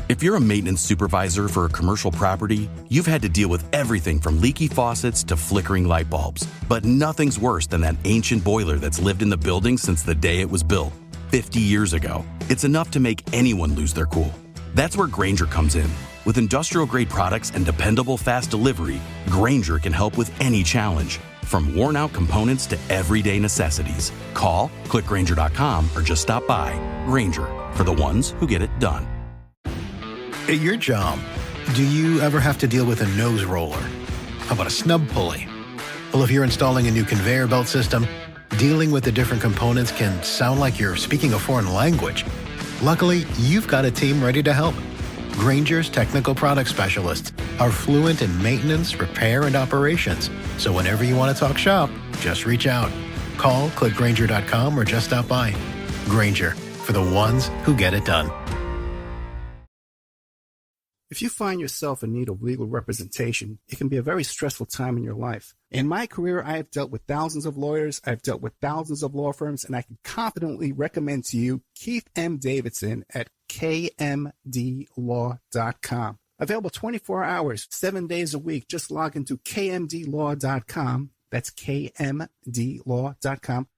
If you're a maintenance supervisor for a commercial property, you've had to deal with everything from leaky faucets to flickering light bulbs. But nothing's worse than that ancient boiler that's lived in the building since the day it was built, 50 years ago. It's enough to make anyone lose their cool. That's where Grainger comes in. With industrial-grade products and dependable fast delivery, Grainger can help with any challenge, from worn-out components to everyday necessities. Call, click Grainger.com, or just stop by. Grainger, for the ones who get it done. At your job, do you ever have to deal with a nose roller? How about a snub pulley? Well, if you're installing a new conveyor belt system, dealing with the different components can sound like you're speaking a foreign language. Luckily, you've got a team ready to help. Grainger's technical product specialists are fluent in maintenance, repair, and operations. So whenever you want to talk shop, just reach out. Call, click Grainger.com, or just stop by. Grainger, for the ones who get it done. If you find yourself in need of legal representation, it can be a very stressful time in your life. In my career, I have dealt with thousands of lawyers, I've dealt with thousands of law firms, and I can confidently recommend to you Keith M. Davidson at kmdlaw.com. Available 24 hours, 7 days a week. Just log into kmdlaw.com. That's kmdlaw.com.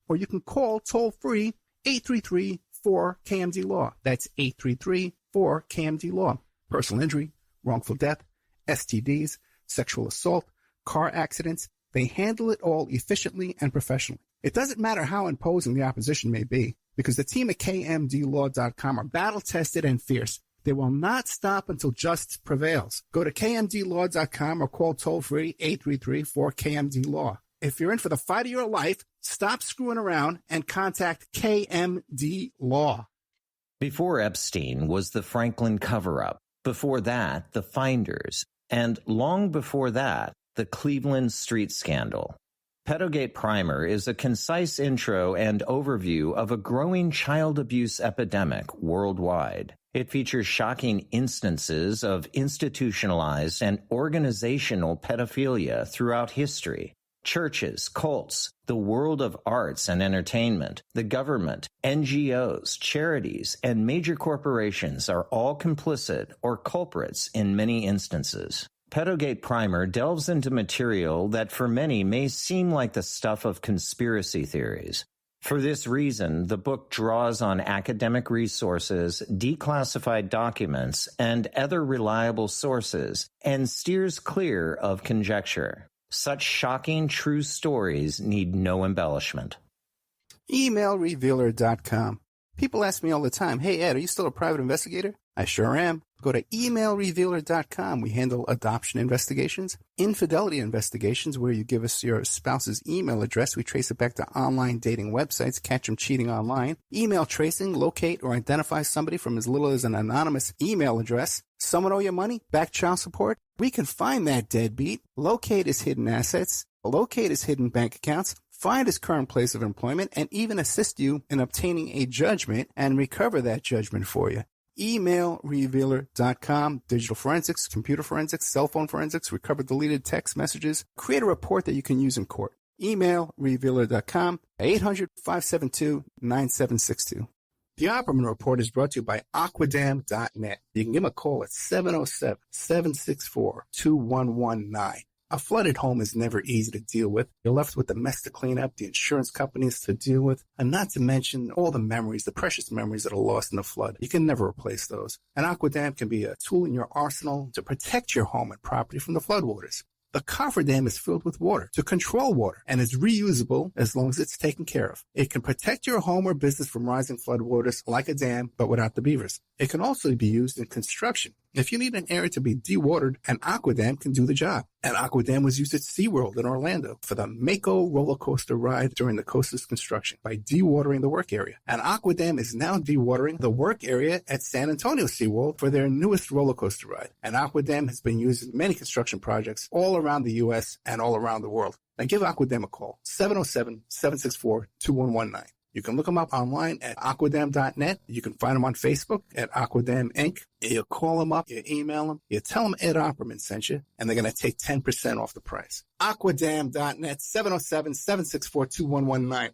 Or you can call toll-free 833-4KMD-LAW. That's 833-4KMD-LAW. Personal injury, wrongful death, STDs, sexual assault, car accidents, they handle it all efficiently and professionally. It doesn't matter how imposing the opposition may be, because the team at kmdlaw.com are battle-tested and fierce. They will not stop until justice prevails. Go to kmdlaw.com or call toll-free 833-4KMD-LAW. If you're in for the fight of your life, stop screwing around and contact KMD Law. Before Epstein was the Franklin cover-up. Before that, the Finders, and long before that, the Cleveland Street Scandal. Pedogate Primer is a concise intro and overview of a growing child abuse epidemic worldwide. It features shocking instances of institutionalized and organizational pedophilia throughout history. Churches, cults, the world of arts and entertainment, the government, NGOs, charities, and major corporations are all complicit or culprits in many instances. Pedogate Primer delves into material that for many may seem like the stuff of conspiracy theories. For this reason, the book draws on academic resources, declassified documents, and other reliable sources, and steers clear of conjecture. Such shocking true stories need no embellishment. Emailrevealer.com. People ask me all the time, hey Ed, are you still a private investigator? I sure am. Go to emailrevealer.com. We handle adoption investigations, infidelity investigations, where you give us your spouse's email address. We trace it back to online dating websites, catch them cheating online. Email tracing, locate or identify somebody from as little as an anonymous email address. Someone owe you money? Back child support? We can find that deadbeat, locate his hidden assets, locate his hidden bank accounts, find his current place of employment, and even assist you in obtaining a judgment and recover that judgment for you. Emailrevealer.com. Digital forensics, computer forensics, cell phone forensics, recover deleted text messages. Create a report that you can use in court. Emailrevealer.com, 800-572-9762. The Opperman Report is brought to you by Aquadam.net. You can give them a call at 707-764-2119. A flooded home is never easy to deal with. You're left with the mess to clean up, the insurance companies to deal with, and not to mention all the memories, the precious memories that are lost in the flood. You can never replace those. And Aquadam can be a tool in your arsenal to protect your home and property from the floodwaters. The cofferdam is filled with water to control water and is reusable as long as it's taken care of. It can protect your home or business from rising floodwaters like a dam, but without the beavers. It can also be used in construction. If you need an area to be dewatered, an Aquadam can do the job. An Aquadam was used at SeaWorld in Orlando for the Mako roller coaster ride during the coaster's construction by dewatering the work area. An Aquadam is now dewatering the work area at San Antonio SeaWorld for their newest roller coaster ride. An Aquadam has been used in many construction projects all around the U.S. and all around the world. Now give Aquadam a call, 707-764-2119. You can look them up online at aquadam.net. You can find them on Facebook at Aquadam Inc. You call them up, you email them, you tell them Ed Opperman sent you, and they're going to take 10% off the price. Aquadam.net, 707-764-2119.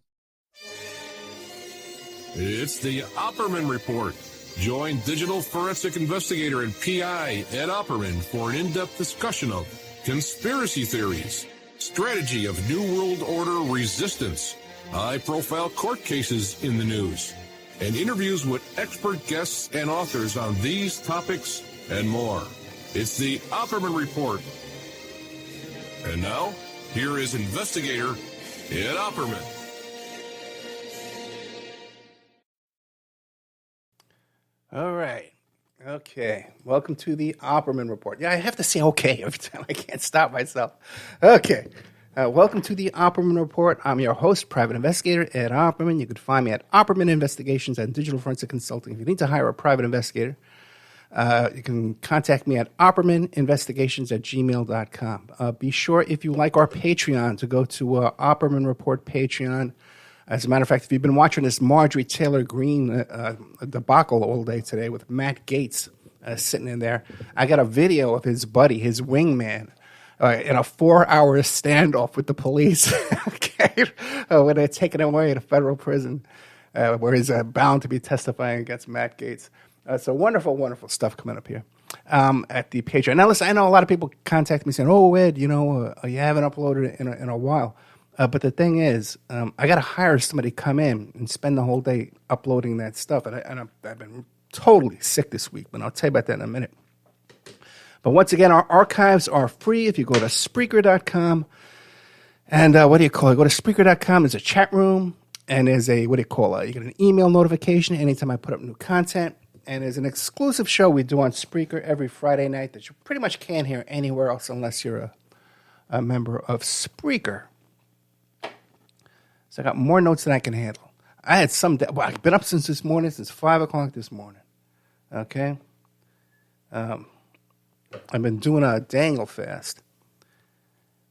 It's the Opperman Report, Join digital forensic investigator and PI Ed Opperman for an in-depth discussion of conspiracy theories, strategy of New World Order resistance, high-profile court cases in the news, and interviews with expert guests and authors on these topics and more. It's the Opperman Report. And now, here is investigator Ed Opperman. All right. Okay. Welcome to the Opperman Report. Yeah, I have to say okay every time. I can't stop myself. Okay. Welcome to the Opperman Report. I'm your host, private investigator Ed Opperman. You can find me at Opperman Investigations and Digital Forensic Consulting. If you need to hire a private investigator, you can contact me at oppermaninvestigations@gmail.com. Be sure, if you like our Patreon, to go to Opperman Report Patreon. As a matter of fact, if you've been watching this Marjorie Taylor Greene debacle all day today with Matt Gaetz sitting in there, I got a video of his buddy, his wingman, in a 4-hour standoff with the police, okay, when they're taking him away to federal prison, where he's bound to be testifying against Matt Gaetz. So wonderful, wonderful stuff coming up here at the Patreon. Now, listen, I know a lot of people contact me saying, "Oh, Ed, you haven't uploaded it in a while." But the thing is, I got to hire somebody to come in and spend the whole day uploading that stuff. And I've been totally sick this week, but I'll tell you about that in a minute. But once again, our archives are free if you go to Spreaker.com. And what do you call it? Go to Spreaker.com. There's a chat room, and there's you get an email notification anytime I put up new content. And there's an exclusive show we do on Spreaker every Friday night that you pretty much can't hear anywhere else unless you're a member of Spreaker. So I got more notes than I can handle. I had I've been up since this morning, since 5 o'clock this morning. Okay? I've been doing a Daniel fast.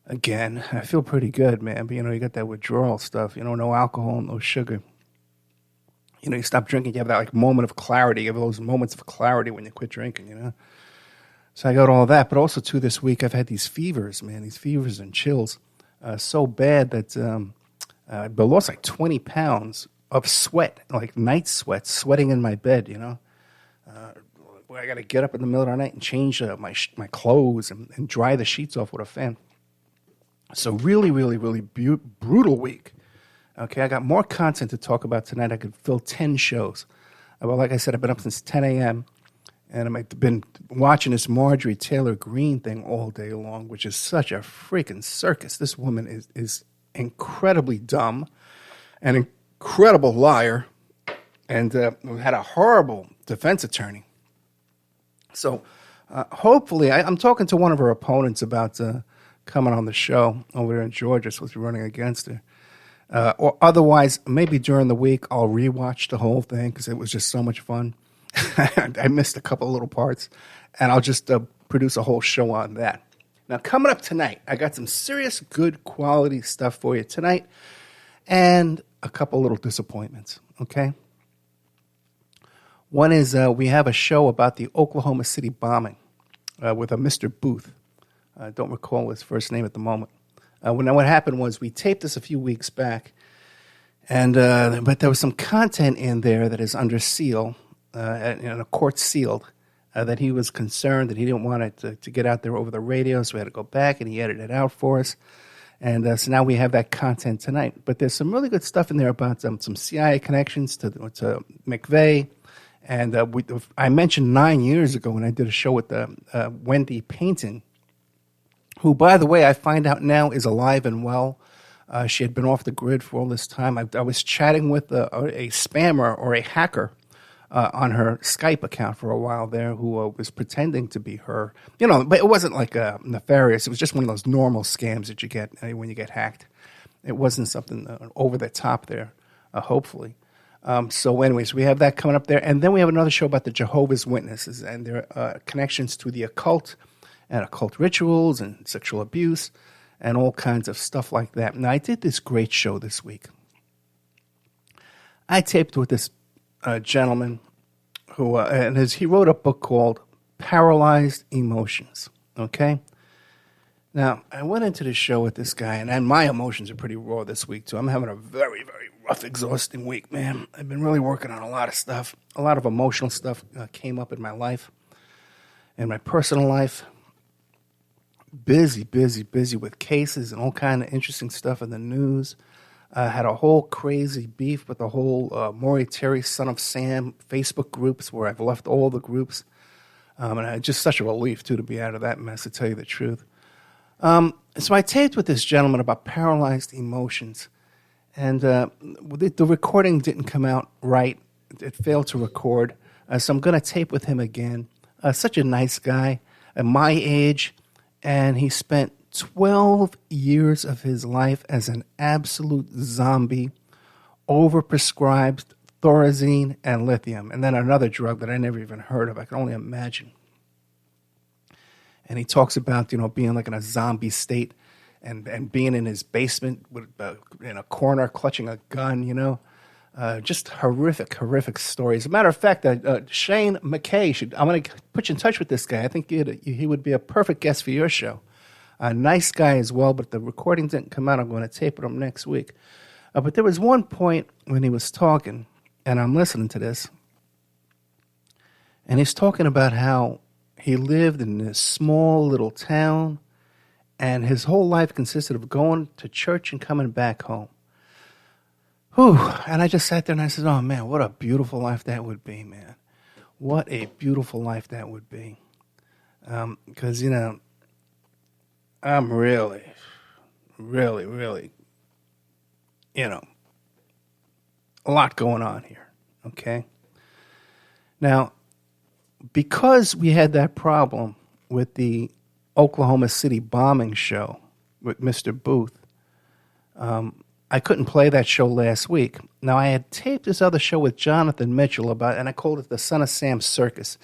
Again, I feel pretty good, man. But, you got that withdrawal stuff. No alcohol, no sugar. You stop drinking, you have that moment of clarity. You have those moments of clarity when you quit drinking, So I got all that. But also, too, this week I've had these fevers, man. These fevers and chills. So bad that... I lost like 20 pounds of sweat, like night sweat, sweating in my bed, where I got to get up in the middle of the night and change my clothes and dry the sheets off with a fan. So really, really, really brutal week. Okay, I got more content to talk about tonight. I could fill 10 shows. Well, like I said, I've been up since 10 a.m., and I've been watching this Marjorie Taylor Greene thing all day long, which is such a freaking circus. This woman is incredibly dumb, an incredible liar, and had a horrible defense attorney. So hopefully, I'm talking to one of her opponents about coming on the show over there in Georgia, supposed to be running against her. Or otherwise, maybe during the week, I'll rewatch the whole thing because it was just so much fun. I missed a couple of little parts, and I'll just produce a whole show on that. Now, coming up tonight, I got some serious, good quality stuff for you tonight, and a couple little disappointments, okay? One is we have a show about the Oklahoma City bombing with a Mr. Booth. I don't recall his first name at the moment. What happened was we taped this a few weeks back, and but there was some content in there that is under seal, and a court sealed, that he was concerned that he didn't want it to get out there over the radio, so we had to go back and he edited it out for us. And so now we have that content tonight. But there's some really good stuff in there about some CIA connections to McVeigh. And I mentioned 9 years ago when I did a show with Wendy Painton, who, by the way, I find out now is alive and well. She had been off the grid for all this time. I was chatting with a spammer or a hacker on her Skype account for a while there who was pretending to be her. But it wasn't like nefarious. It was just one of those normal scams that you get when you get hacked. It wasn't something over the top there, hopefully. So anyways, we have that coming up there. And then we have another show about the Jehovah's Witnesses and their connections to the occult and occult rituals and sexual abuse and all kinds of stuff like that. Now, I did this great show this week. I taped with this gentleman who, he wrote a book called Paralyzed Emotions, okay? Now, I went into the show with this guy, and my emotions are pretty raw this week, too. I'm having a very, very rough, exhausting week, man. I've been really working on a lot of stuff. A lot of emotional stuff came up in my life, in my personal life. Busy with cases and all kind of interesting stuff in the news. Had a whole crazy beef with the whole Maury Terry, Son of Sam Facebook groups where I've left all the groups. And it's just such a relief, too, to be out of that mess, to tell you the truth. So I taped with this gentleman about paralyzed emotions. And the recording didn't come out right. It failed to record. So I'm going to tape with him again. Such a nice guy at my age. And he spent 12 years of his life as an absolute zombie, overprescribed Thorazine and lithium, and then another drug that I never even heard of. I can only imagine. And he talks about, being like in a zombie state and being in his basement with, in a corner clutching a gun, just horrific stories. As a matter of fact, Shane McKay, I'm going to put you in touch with this guy. I think he would be a perfect guest for your show. A nice guy as well, but the recording didn't come out. I'm going to tape it up next week. But there was one point when he was talking, and I'm listening to this, and he's talking about how he lived in this small little town, and his whole life consisted of going to church and coming back home. Whew. And I just sat there and I said, oh, man, what a beautiful life that would be, man. What a beautiful life that would be. Because, I'm really, a lot going on here, okay? Now, because we had that problem with the Oklahoma City bombing show with Mr. Booth, I couldn't play that show last week. Now, I had taped this other show with Jonathan Mitchell and I called it the Son of Sam Circus.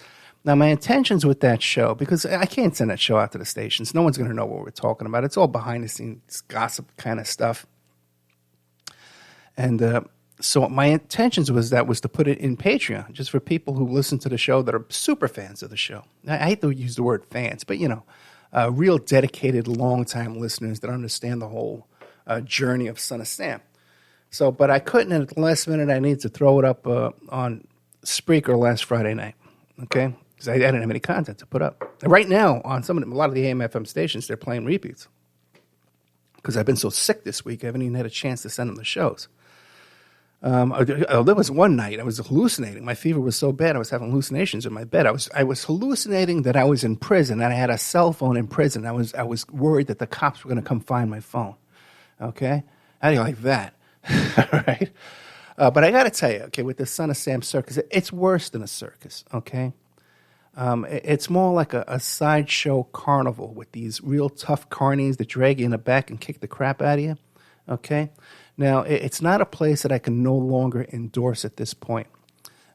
Now, my intentions with that show, because I can't send that show out to the stations. No one's going to know what we're talking about. It's all behind-the-scenes gossip kind of stuff. And so my intentions was to put it in Patreon, just for people who listen to the show that are super fans of the show. I hate to use the word fans, but, real dedicated, long-time listeners that understand the whole journey of Son of Sam. So, but I couldn't, and at the last minute, I needed to throw it up on Spreaker last Friday night, okay? Because I didn't have any content to put up. And right now, on a lot of the AM/FM stations, they're playing repeats. Because I've been so sick this week, I haven't even had a chance to send them the shows. There was one night I was hallucinating. My fever was so bad I was having hallucinations in my bed. I was hallucinating that I was in prison and I had a cell phone in prison. I was worried that the cops were going to come find my phone. Okay, how do you like that? All right, but I got to tell you, okay, with the Son of Sam Circus, it's worse than a circus. Okay, it's more like a sideshow carnival with these real tough carnies that drag you in the back and kick the crap out of you. Okay. Now, it's not a place that I can no longer endorse at this point.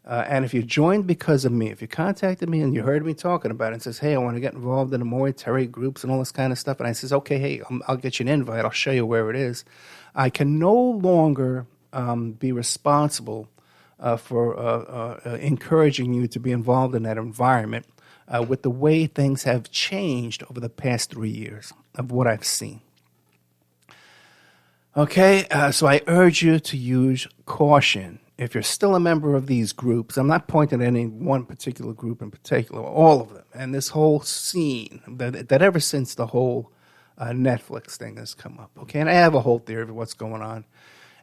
And if you joined because of me, if you contacted me and you heard me talking about it and says, hey, I want to get involved in the Maury Terry groups and all this kind of stuff, and I says, okay, hey, I'll get you an invite. I'll show you where it is. I can no longer be responsible for encouraging you to be involved in that environment with the way things have changed over the past 3 years of what I've seen. Okay, so I urge you to use caution. If you're still a member of these groups, I'm not pointing at any one particular group in particular, all of them, and this whole scene that ever since the whole Netflix thing has come up. Okay, and I have a whole theory of what's going on,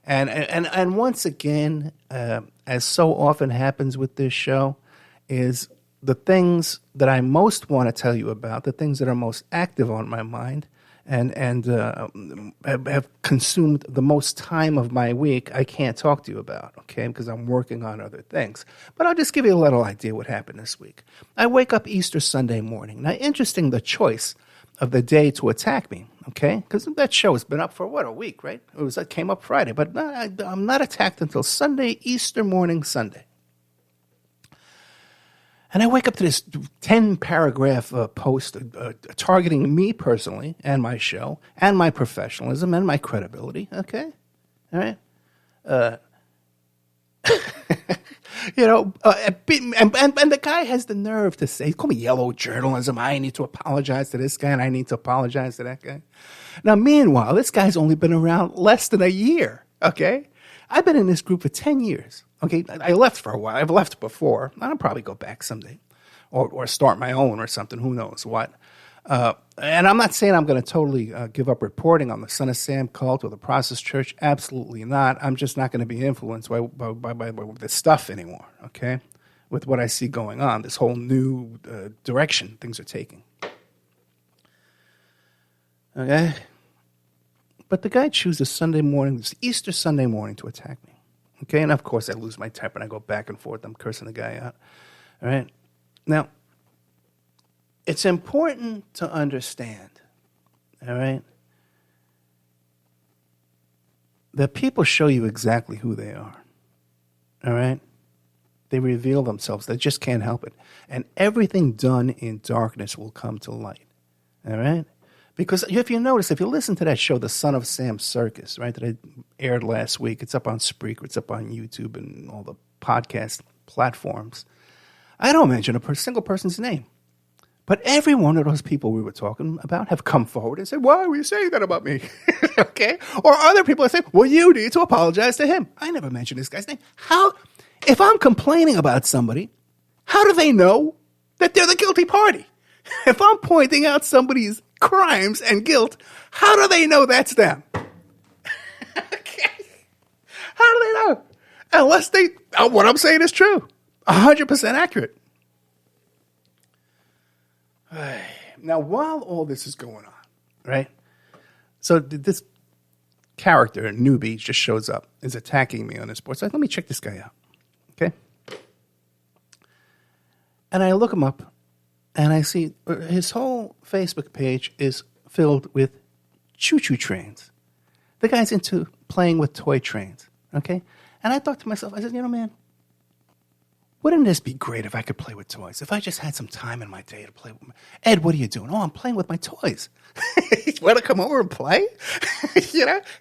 and once again, as so often happens with this show, is the things that I most want to tell you about, the things that are most active on my mind. And have consumed the most time of my week, I can't talk to you about, okay, because I'm working on other things. But I'll just give you a little idea what happened this week. I wake up Easter Sunday morning. Now, interesting the choice of the day to attack me, okay, because that show has been up for, a week, right? It came up Friday, but I'm not attacked until Sunday, Easter morning, Sunday. And I wake up to this 10-paragraph post targeting me personally and my show and my professionalism and my credibility, okay? All right? And the guy has the nerve to say, call me yellow journalism, I need to apologize to this guy and I need to apologize to that guy. Now, meanwhile, this guy's only been around less than a year, okay? I've been in this group for 10 years. Okay, I left for a while. I've left before. I'll probably go back someday, or start my own or something. Who knows what? And I'm not saying I'm going to totally give up reporting on the Son of Sam cult or the Process Church. Absolutely not. I'm just not going to be influenced by this stuff anymore. Okay, with what I see going on, this whole new direction things are taking. Okay. But the guy chooses Sunday morning, this Easter Sunday morning, to attack me. Okay, and of course I lose my temper and I go back and forth. I'm cursing the guy out. All right. Now, it's important to understand, all right, that people show you exactly who they are. All right? They reveal themselves. They just can't help it. And everything done in darkness will come to light. All right? Because if you notice, if you listen to that show, The Son of Sam Circus, right, that I aired last week, it's up on Spreaker, it's up on YouTube and all the podcast platforms. I don't mention a single person's name. But every one of those people we were talking about have come forward and said, why were you saying that about me? Okay? Or other people have said, well, you need to apologize to him. I never mentioned this guy's name. How, if I'm complaining about somebody, how do they know that they're the guilty party? If I'm pointing out somebody's crimes and guilt, how do they know that's them? Okay. How do they know? Unless what I'm saying is true. 100% accurate. Now, while all this is going on, right? So this character, newbie, just shows up, is attacking me on this board. So let me check this guy out, okay? And I look him up, and I see his whole Facebook page is filled with choo-choo trains. The guy's into playing with toy trains, okay? And I thought to myself, I said, man, wouldn't this be great if I could play with toys? If I just had some time in my day to play with them. Ed, what are you doing? Oh, I'm playing with my toys. You want to come over and play?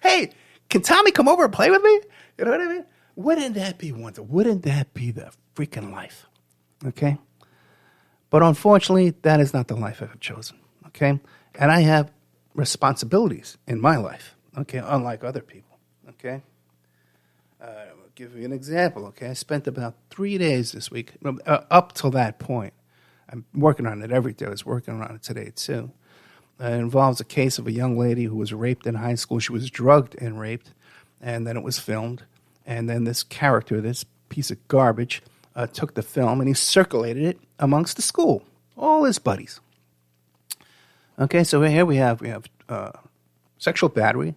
Hey, can Tommy come over and play with me? You know what I mean? Wouldn't that be wonderful? Wouldn't that be the freaking life? Okay? But unfortunately, that is not the life I've chosen. Okay? And I have responsibilities in my life. Okay? Unlike other people. Okay? I'll give you an example, okay? I spent about 3 days this week, up till that point. I'm working on it every day. I was working on it today, too. It involves a case of a young lady who was raped in high school. She was drugged and raped, and then it was filmed. And then this character, this piece of garbage, took the film and he circulated it amongst the school, all his buddies. Okay, so here we have sexual battery,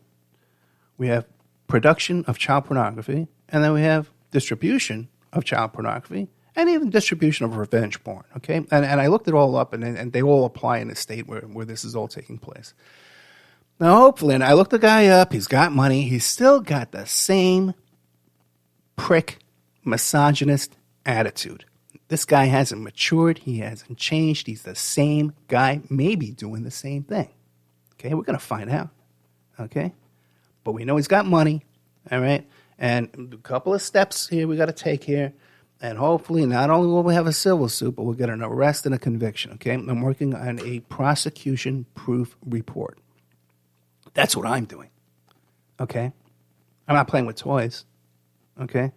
we have production of child pornography, and then we have distribution of child pornography, and even distribution of revenge porn, okay? And I looked it all up, and they all apply in the state where this is all taking place. Now, hopefully, and I looked the guy up, he's got money, he's still got the same prick, misogynist attitude. This guy hasn't matured, he hasn't changed, he's the same guy, maybe doing the same thing. Okay, we're going to find out, okay? But we know he's got money, all right? And a couple of steps here we got to take here. And hopefully not only will we have a civil suit, but we'll get an arrest and a conviction, okay? I'm working on a prosecution-proof report. That's what I'm doing, okay? I'm not playing with toys, okay?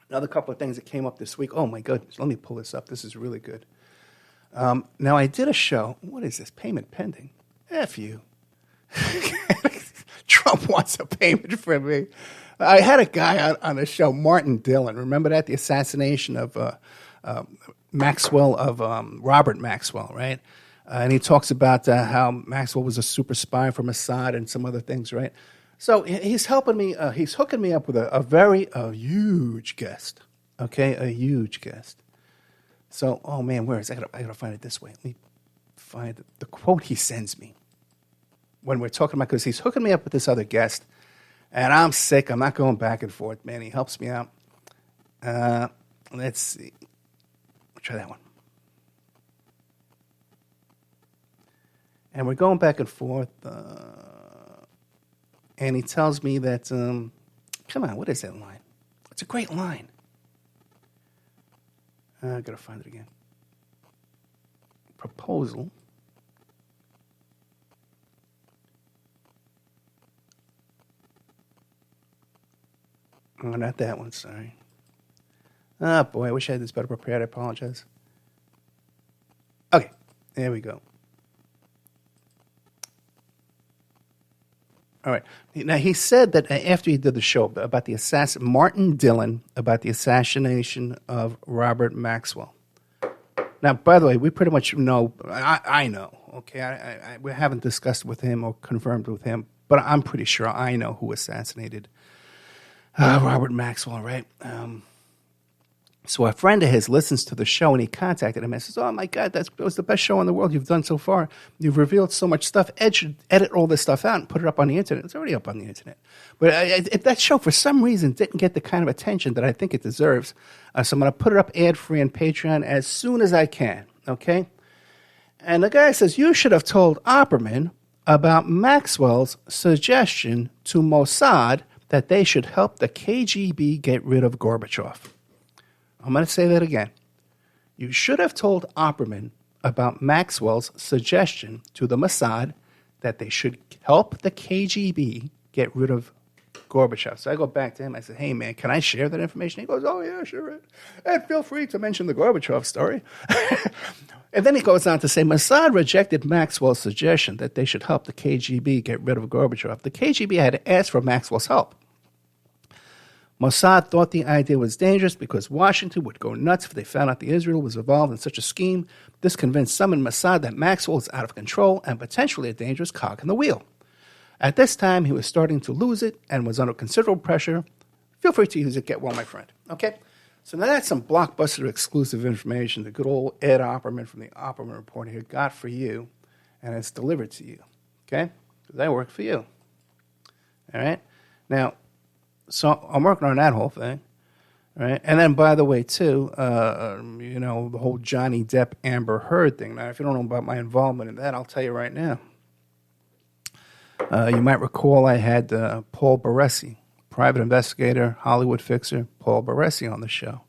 Another couple of things that came up this week. Oh, my goodness. Let me pull this up. This is really good. Now, I did a show. What is this? Payment pending. F you. Trump wants a payment from me. I had a guy on the show, Martin Dillon. Remember that? The assassination of Maxwell, of Robert Maxwell, right? And he talks about how Maxwell was a super spy for Mossad and some other things, right? So he's helping me. He's hooking me up with a huge guest, okay? A huge guest. So, oh, man, where is it? I got to find it this way. Let me find the quote he sends me when we're talking about, because he's hooking me up with this other guest, and I'm sick. I'm not going back and forth, man. He helps me out. Let's see. I'll try that one. And we're going back and forth, and he tells me that, come on, what is that line? It's a great line. I got to find it again. Proposal. Oh, not that one, sorry. Oh, boy, I wish I had this better prepared. I apologize. Okay, there we go. All right. Now, he said that after he did the show about the Martin Dillon, about the assassination of Robert Maxwell. Now, by the way, we pretty much know, I know, okay? We haven't discussed with him or confirmed with him, but I'm pretty sure I know who assassinated Robert Maxwell, right? So a friend of his listens to the show, and he contacted him and says, oh, my God, that was the best show in the world you've done so far. You've revealed so much stuff. Ed should edit all this stuff out and put it up on the internet. It's already up on the internet. But if that show, for some reason, didn't get the kind of attention that I think it deserves, so I'm going to put it up ad-free on Patreon as soon as I can, okay? And the guy says, you should have told Opperman about Maxwell's suggestion to Mossad that they should help the KGB get rid of Gorbachev. I'm going to say that again. You should have told Opperman about Maxwell's suggestion to the Mossad that they should help the KGB get rid of Gorbachev. So I go back to him. I said, hey, man, can I share that information? He goes, oh, yeah, sure. And feel free to mention the Gorbachev story. And then he goes on to say, Mossad rejected Maxwell's suggestion that they should help the KGB get rid of Gorbachev. The KGB had to ask for Maxwell's help. Mossad thought the idea was dangerous because Washington would go nuts if they found out that Israel was involved in such a scheme. This convinced some in Mossad that Maxwell was out of control and potentially a dangerous cog in the wheel. At this time, he was starting to lose it and was under considerable pressure. Feel free to use it. Get well, my friend. Okay? So now that's some blockbuster exclusive information the good old Ed Opperman from the Opperman Report here got for you, and it's delivered to you. Okay? Because I work for you. All right? Now, so I'm working on that whole thing, right? And then, by the way, too, the whole Johnny Depp Amber Heard thing. Now, if you don't know about my involvement in that, I'll tell you right now. You might recall I had Paul Baresi, private investigator, Hollywood fixer, Paul Baresi on the show.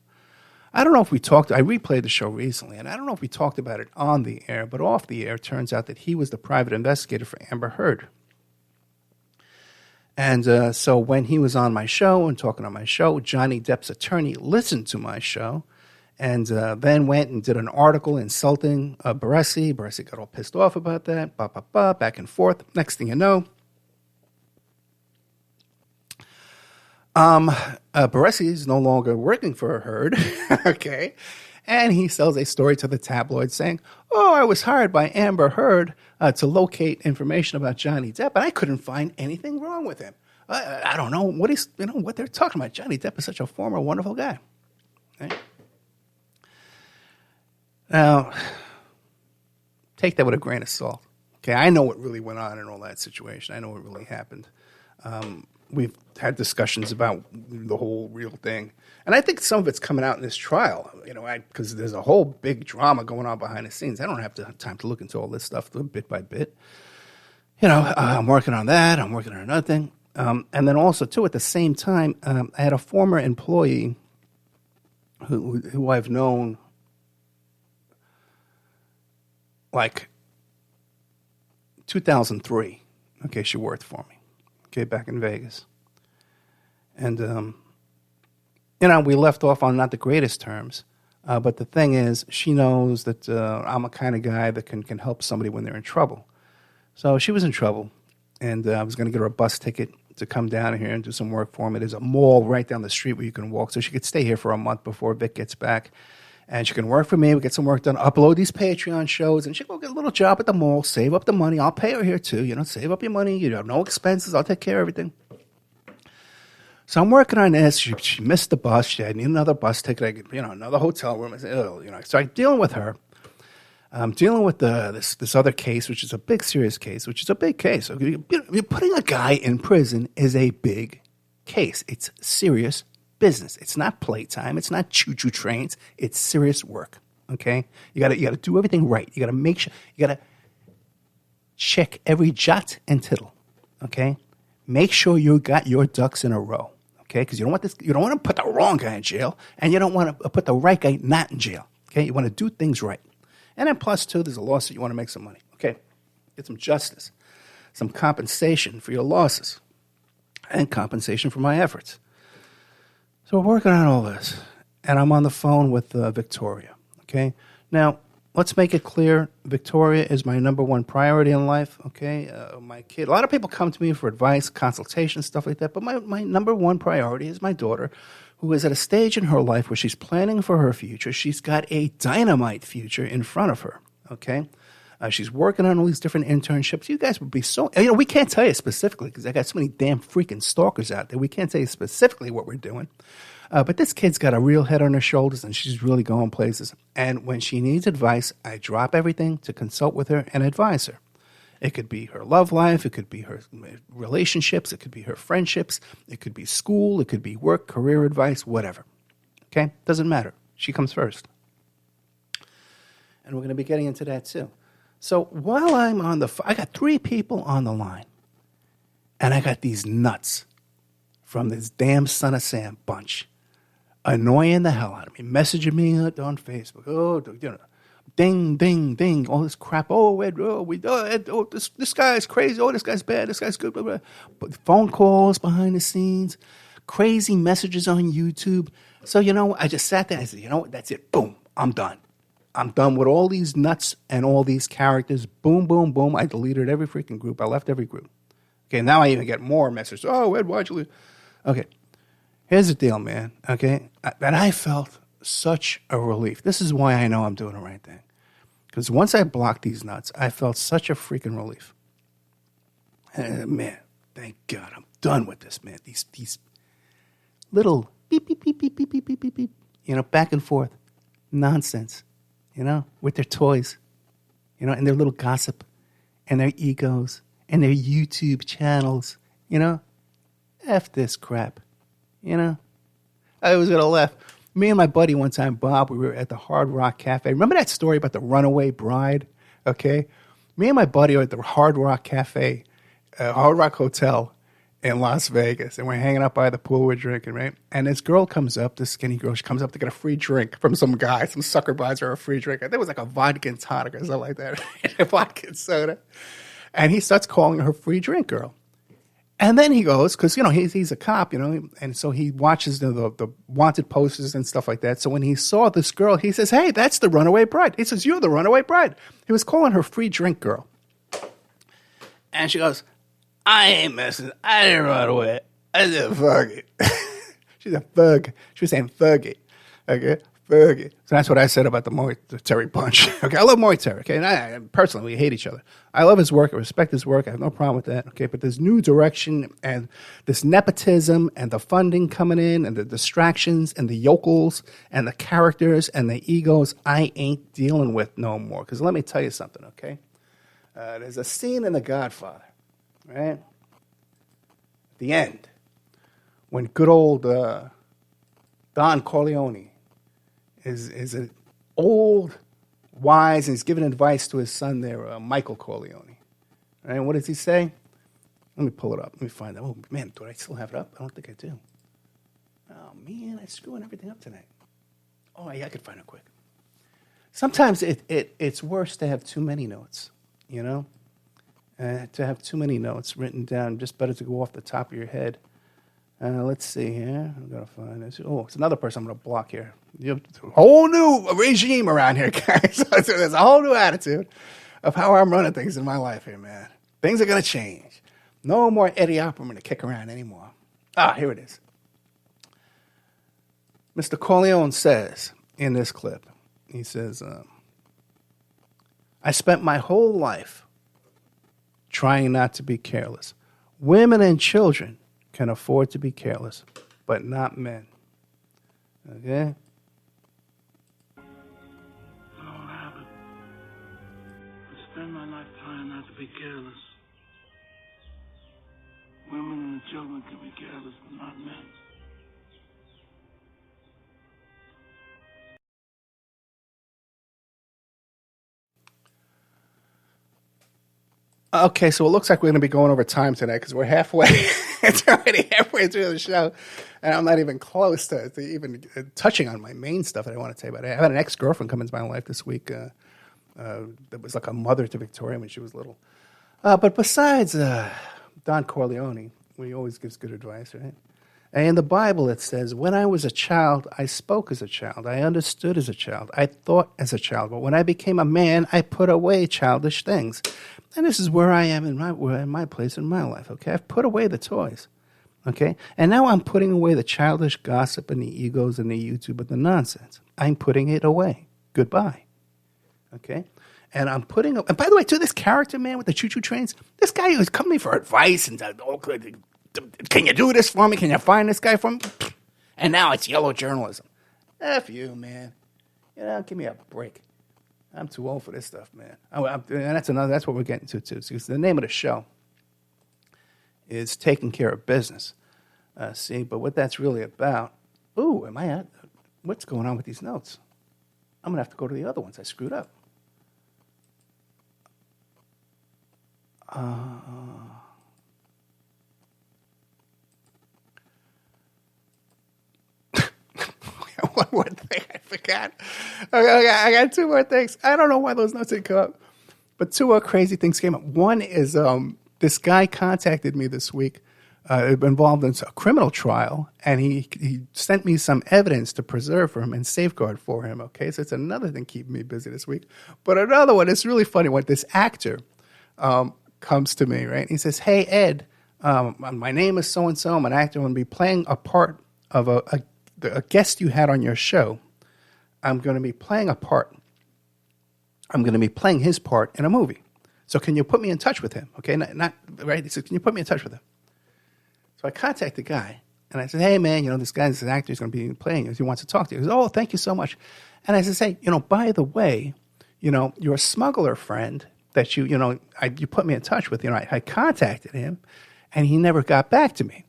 I don't know if we talked. I replayed the show recently, and I don't know if we talked about it on the air, but off the air, it turns out that he was the private investigator for Amber Heard. And so when he was on my show and talking on my show, Johnny Depp's attorney listened to my show and then went and did an article insulting Baresi. Baresi got all pissed off about that, back and forth. Next thing you know, Baresi is no longer working for Heard, okay? And he sells a story to the tabloid saying, oh, I was hired by Amber Heard to locate information about Johnny Depp, and I couldn't find anything wrong with him. I don't know what they're talking about. Johnny Depp is such a former wonderful guy. Right? Now, take that with a grain of salt. Okay, I know what really went on in all that situation. I know what really happened. We've had discussions about the whole real thing. And I think some of it's coming out in this trial, because there's a whole big drama going on behind the scenes. I don't have time to look into all this stuff bit by bit. I'm working on that. I'm working on another thing. And then also, too, at the same time, I had a former employee who I've known, like, 2003. Okay, she worked for me. Okay, back in Vegas. And, we left off on not the greatest terms. But the thing is, she knows that I'm a kind of guy that can help somebody when they're in trouble. So she was in trouble, and I was going to get her a bus ticket to come down here and do some work for me. There's a mall right down the street where you can walk, so she could stay here for a month before Vic gets back. And she can work for me. We get some work done, upload these Patreon shows, and she can go get a little job at the mall, save up the money. I'll pay her here, too. Save up your money. You have no expenses. I'll take care of everything. So I'm working on this. She missed the bus. She had another bus ticket. Another hotel room. I said, so I'm dealing with her. I'm dealing with this other case, which is a big, serious case, which is a big case. Putting a guy in prison is a big case. It's serious business. It's not playtime. It's not choo-choo trains. It's serious work. Okay, you got to do everything right. You got to make sure. You got to check every jot and tittle. Okay, make sure you got your ducks in a row. Okay, because you don't want this. You don't want to put the wrong guy in jail, and you don't want to put the right guy not in jail. Okay, you want to do things right. And then plus, too, there's a lawsuit. You want to make some money. Okay, get some justice, some compensation for your losses, and compensation for my efforts. So we're working on all this, and I'm on the phone with Victoria, okay? Now, let's make it clear, Victoria is my number one priority in life, okay? My kid, a lot of people come to me for advice, consultation, stuff like that, but my number one priority is my daughter, who is at a stage in her life where she's planning for her future. She's got a dynamite future in front of her, okay? She's working on all these different internships. You guys would be so, we can't tell you specifically because I got so many damn freaking stalkers out there. We can't tell you specifically what we're doing. But this kid's got a real head on her shoulders and she's really going places. And when she needs advice, I drop everything to consult with her and advise her. It could be her love life. It could be her relationships. It could be her friendships. It could be school. It could be work, career advice, whatever. Okay? Doesn't matter. She comes first. And we're going to be getting into that too. So while I'm on the I got 3 people on the line. And I got these nuts from this damn Son of Sam bunch annoying the hell out of me, messaging me on Facebook. Ding, ding, ding, all this crap. Ed, this guy's crazy. This guy's bad. This guy's good. Blah, blah. But phone calls behind the scenes, crazy messages on YouTube. So, I just sat there and I said, that's it. Boom, I'm done. I'm done with all these nuts and all these characters. Boom, boom, boom. I deleted every freaking group. I left every group. Okay, now I even get more messages. Oh, Ed, why'd you leave? Okay, here's the deal, man. Okay, and I felt such a relief. This is why I know I'm doing the right thing. Because once I blocked these nuts, I felt such a freaking relief. Man, thank God, I'm done with this, man. These little beep, beep, beep, beep, beep, beep, beep, beep, beep, back and forth nonsense. With their toys, and their little gossip, and their egos, and their YouTube channels, F this crap, I was going to laugh. Me and my buddy one time, Bob, we were at the Hard Rock Cafe. Remember that story about the runaway bride? Okay? Me and my buddy are at the Hard Rock Cafe, Hard Rock Hotel in Las Vegas, and we're hanging out by the pool, we're drinking, right? And this girl comes up, this skinny girl, she comes up to get a free drink from some guy, some sucker buys her a free drink. I think it was like a vodka and tonic or something like that, a vodka and soda. And he starts calling her free drink girl. And then he goes, because, he's a cop, and so he watches the wanted posters and stuff like that. So when he saw this girl, he says, hey, that's the runaway bride. He says, you're the runaway bride. He was calling her free drink girl. And she goes, I ain't messing. I didn't run away. I said, fuck it. She said, fuck. She was saying, fuck it. Okay? Fuck it. So that's what I said about the Terry Punch. Okay? I love Maury Terry. Okay? And I personally, we hate each other. I love his work. I respect his work. I have no problem with that. Okay? But this new direction and this nepotism and the funding coming in and the distractions and the yokels and the characters and the egos, I ain't dealing with no more. Because let me tell you something, okay? There's a scene in The Godfather. Right? The end. When good old Don Corleone is an old, wise, and he's giving advice to his son there, Michael Corleone. Right? What does he say? Let me pull it up. Let me find out. Oh, man, do I still have it up? I don't think I do. Oh, man, I'm screwing everything up tonight. Oh, yeah, I could find it quick. Sometimes it's worse to have too many notes, to have too many notes written down, just better to go off the top of your head. Let's see here. I'm going to find this. Oh, it's another person I'm going to block here. You have a whole new regime around here, guys. There's a whole new attitude of how I'm running things in my life here, man. Things are going to change. No more Eddie Opperman to kick around anymore. Here it is. Mr. Corleone says in this clip, he says, I spent my whole life trying not to be careless. Women and children can afford to be careless, but not men. Okay? I don't have it. I spend my life trying not to be careless. Women and children can be careless, but not men. Okay, so it looks like we're going to be going over time tonight because we're halfway. It's already halfway through the show, and I'm not even close to even touching on my main stuff that I want to tell you about. I had an ex-girlfriend come into my life this week that was like a mother to Victoria when she was little. But besides Don Corleone, he always gives good advice, right? And in the Bible, it says, when I was a child, I spoke as a child. I understood as a child. I thought as a child. But when I became a man, I put away childish things. And this is where I am in my place in my life, okay? I've put away the toys, okay? And now I'm putting away the childish gossip and the egos and the YouTube and the nonsense. I'm putting it away. Goodbye, okay? And I'm putting – and by the way, too, this character, man, with the choo-choo trains, this guy who's coming for advice and can you do this for me? Can you find this guy for me? And now it's yellow journalism. F you, man. You know, give me a break. I'm too old for this stuff, man. And that's what we're getting to, too. So the name of the show is Taking Care of Business. See, but what that's really about, what's going on with these notes? I'm going to have to go to the other ones. I screwed up. One more thing I forgot. Okay, I got two more things. I don't know why those notes didn't come up, but two more crazy things came up. One is this guy contacted me this week involved in a criminal trial, and he sent me some evidence to preserve for him and safeguard for him, okay? So it's another thing keeping me busy this week. But another one, it's really funny when this actor comes to me, right? He says, hey, Ed, my name is so-and-so. I'm an actor. I'm going to be playing a part of a guest you had on your show. I'm going to be playing a part. I'm going to be playing his part in a movie. So can you put me in touch with him? Okay, not right. He said, can you put me in touch with him? So I contact the guy, and I said, hey, man, this guy, this actor is going to be playing you. He wants to talk to you. He goes, oh, thank you so much. And I said, hey, by the way, your smuggler friend that you put me in touch with, I contacted him, and he never got back to me.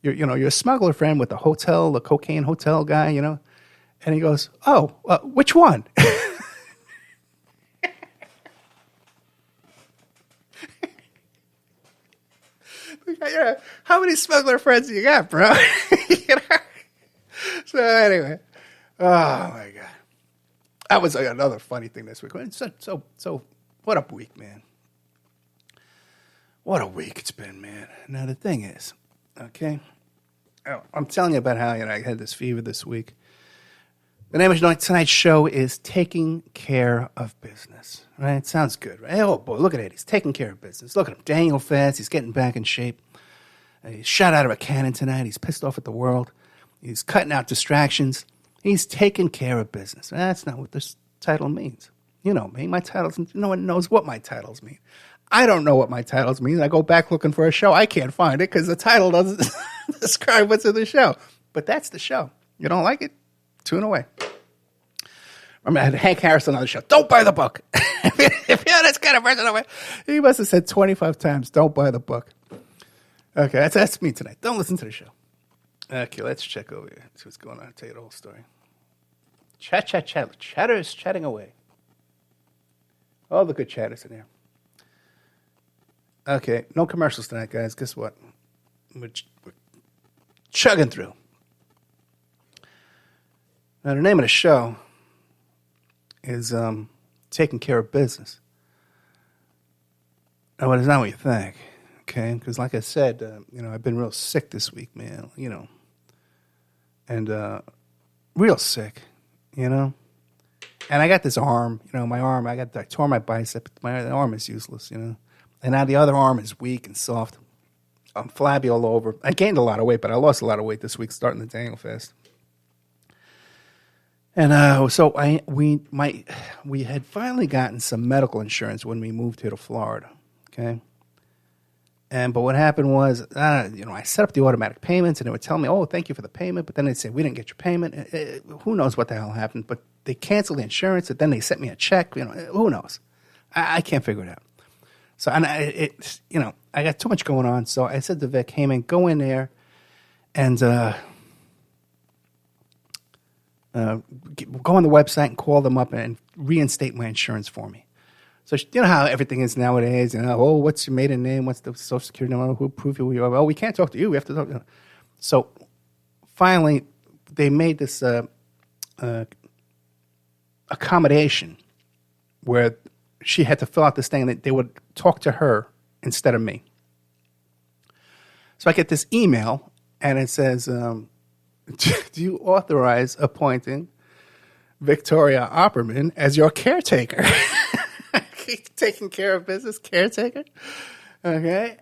Your smuggler friend with the cocaine hotel guy, and he goes, oh, which one? Yeah, how many smuggler friends do you got, bro? So anyway, oh my God, that was another funny thing this week. So what a week, man. What a week it's been, man. Now the thing is, okay, I'm telling you about how I had this fever this week. The name of tonight's show is Taking Care of Business. Right? It sounds good, right? Oh, boy, look at it. He's taking care of business. Look at him. Daniel Fast. He's getting back in shape. He's shot out of a cannon tonight. He's pissed off at the world. He's cutting out distractions. He's taking care of business. That's not what this title means. You know me. My titles, no one knows what my titles mean. I don't know what my titles mean. I go back looking for a show. I can't find it because the title doesn't describe what's in the show. But that's the show. You don't like it? Tune away. Remember, I had Hank Harrison on the show. Don't buy the book. If you're this kind of person, he must have said 25 times, don't buy the book. Okay, that's me tonight. Don't listen to the show. Okay, let's check over here. See what's going on. I'll tell you the whole story. Chat. Chatters chatting away. All the good chatters in here. Okay, no commercials tonight, guys. Guess what? We're chugging through. Now, the name of the show is Taking Care of Business. Now, it's not what you think, okay? Because like I said, I've been real sick this week, man, and real sick, And I got this arm, my arm, I tore my bicep. My arm is useless, And now the other arm is weak and soft. I'm flabby all over. I gained a lot of weight, but I lost a lot of weight this week starting the Daniel Fast. And so we had finally gotten some medical insurance when we moved here to Florida, okay? But what happened was, I set up the automatic payments, and it would tell me, oh, thank you for the payment. But then they'd say, we didn't get your payment. Who knows what the hell happened? But they canceled the insurance, and then they sent me a check. Who knows? I can't figure it out. So, and I got too much going on. So I said to Vic, hey, man, go in there and go on the website and call them up and reinstate my insurance for me. So you know how everything is nowadays. What's your maiden name? What's the social security number? Who prove who you are? Well, we can't talk to you. We have to talk to you. So finally, they made this accommodation where she had to fill out this thing that they would talk to her instead of me. So I get this email and it says, do you authorize appointing Victoria Opperman as your caretaker? Taking care of business, caretaker? Okay.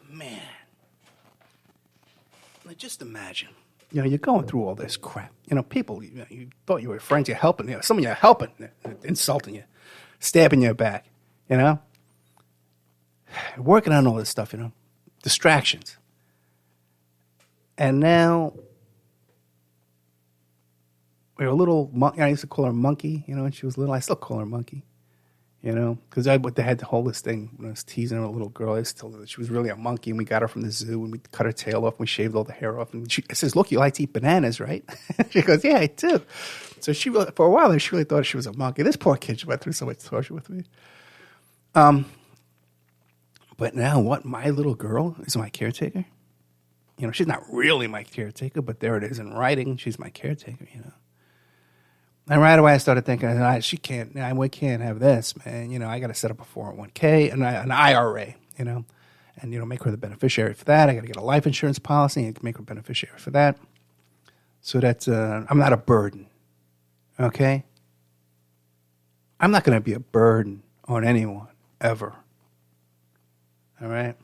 Man. Like, just imagine. You know, you're going through all this crap. You know, people, you thought you were friends, you're helping. You know, some of you are helping, insulting you, stabbing your back, you know? Working on all this stuff, you know? Distractions. And now, we're a little, I used to call her Monkey, you know, when she was little. I still call her Monkey, you know? Because they had to hold this thing when I was teasing her, a little girl. I used to tell her that she was really a monkey, and we got her from the zoo, and we cut her tail off, and we shaved all the hair off. And I says, look, you like to eat bananas, right? She goes, yeah, I do. So she, for a while, she really thought she was a monkey. This poor kid, she went through so much torture with me. But now, what? My little girl is my caretaker? You know, she's not really my caretaker, but there it is in writing. She's my caretaker, you know. And right away I started thinking, we can't have this, man. You know, I got to set up a 401k and an IRA, you know, and, you know, make her the beneficiary for that. I got to get a life insurance policy and make her beneficiary for that. So that I'm not a burden, okay? I'm not going to be a burden on anyone, ever. All right?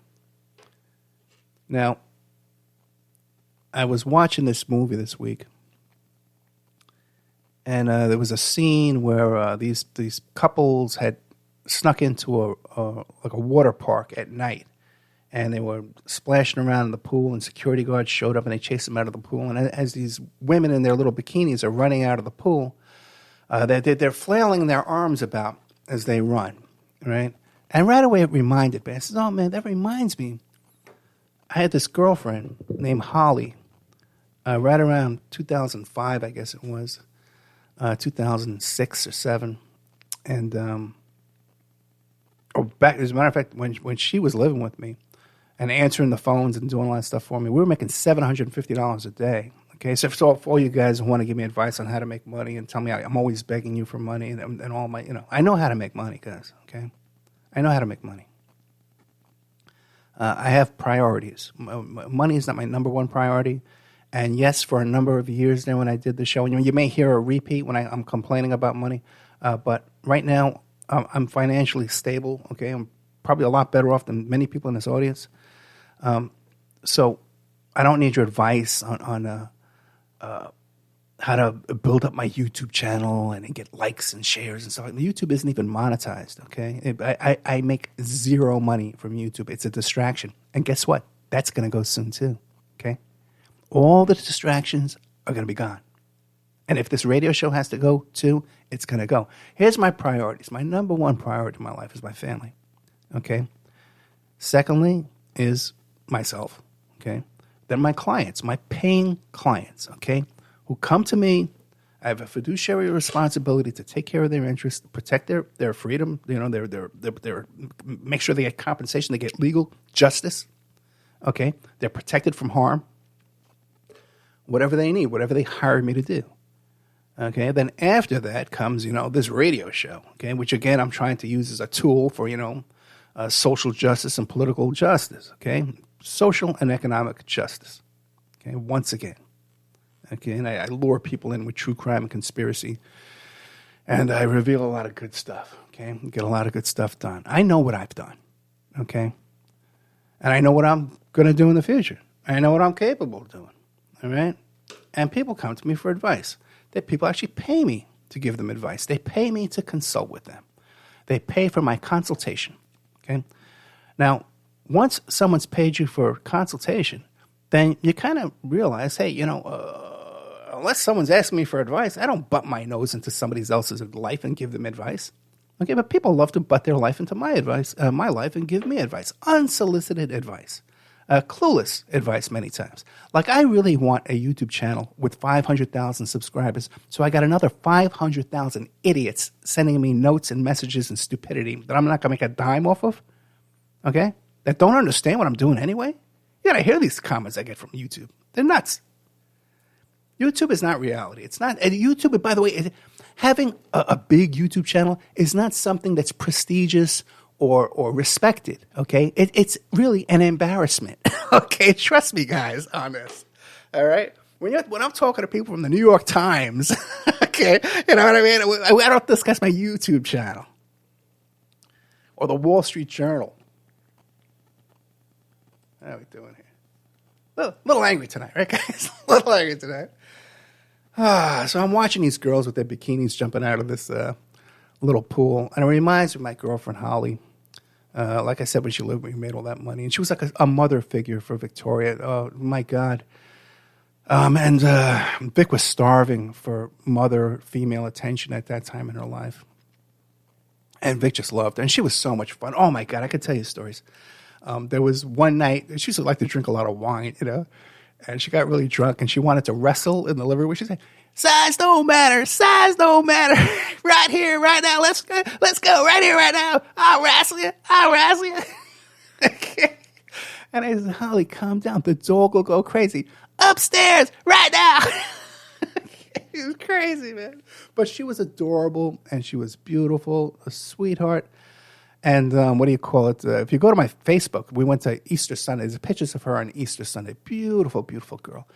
Now, I was watching this movie this week. And there was a scene where these couples had snuck into a water park at night, and they were splashing around in the pool, and security guards showed up and they chased them out of the pool. And as these women in their little bikinis are running out of the pool, they're flailing their arms about as they run, right? And right away it reminded me. I said, "Oh man, that reminds me. I had this girlfriend named Holly, right around 2005, I guess it was." 2006 or 7, and back as a matter of fact, when she was living with me and answering the phones and doing all that stuff for me, we were making $750 a day. Okay, so for all you guys who want to give me advice on how to make money and tell me I'm always begging you for money and all my, you know, I know how to make money, guys. Okay, I know how to make money. I have priorities. Money is not my number one priority. And yes, for a number of years now when I did the show, and you may hear a repeat when I'm complaining about money, but right now I'm financially stable, okay? I'm probably a lot better off than many people in this audience. So I don't need your advice on how to build up my YouTube channel and get likes and shares and stuff. YouTube isn't even monetized, okay? I make zero money from YouTube. It's a distraction. And guess what? That's going to go soon too, okay? All the distractions are going to be gone. And if this radio show has to go too, it's going to go. Here's my priorities. My number one priority in my life is my family, okay? Secondly is myself, okay? Then my clients, my paying clients, okay, who come to me. I have a fiduciary responsibility to take care of their interests, protect their freedom, you know, their make sure they get compensation, they get legal justice, okay? They're protected from harm. Whatever they need, whatever they hired me to do. Okay, then after that comes, you know, this radio show, okay, which again I'm trying to use as a tool for, you know, social justice and political justice, okay, social and economic justice, okay, once again, okay, and I lure people in with true crime and conspiracy, and I reveal a lot of good stuff, okay, get a lot of good stuff done. I know what I've done, okay, and I know what I'm going to do in the future. I know what I'm capable of doing. All right? And people come to me for advice. That people actually pay me to give them advice. They pay me to consult with them. They pay for my consultation. Okay? Now, once someone's paid you for consultation, then you kind of realize, hey, you know, unless someone's asking me for advice, I don't butt my nose into somebody else's life and give them advice. Okay, but people love to butt their life into my life and give me advice. Unsolicited advice. Clueless advice many times. Like, I really want a YouTube channel with 500,000 subscribers, so I got another 500,000 idiots sending me notes and messages and stupidity that I'm not going to make a dime off of, okay, that don't understand what I'm doing anyway. You got to hear these comments I get from YouTube. They're nuts. YouTube is not reality. It's not. And YouTube, by the way, having a big YouTube channel is not something that's prestigious or respected. Okay, it's really an embarrassment. Okay, trust me, guys, on this. All right, when I'm talking to people from the New York Times, okay, you know what I mean. I don't discuss my YouTube channel or the Wall Street Journal. How are we doing here? Little angry tonight, right, guys? A little angry tonight. So I'm watching these girls with their bikinis jumping out of this little pool, and it reminds me of my girlfriend Holly. Like I said, when she lived, we made all that money, and she was like a mother figure for Victoria. Oh my God! And Vic was starving for mother female attention at that time in her life, and Vic just loved her, and she was so much fun. Oh my God, I could tell you stories. There was one night she used to like to drink a lot of wine, you know. And she got really drunk, and she wanted to wrestle in the living room. She said, "Size don't matter. Size don't matter. Right here, right now. Let's go. Right here, right now. I'll wrestle you. And I said, "Holly, calm down. The dog will go crazy. Upstairs, right now." It was crazy, man. But she was adorable, and she was beautiful, a sweetheart. And what do you call it? If you go to my Facebook, we went to Easter Sunday. There's pictures of her on Easter Sunday. Beautiful, beautiful girl.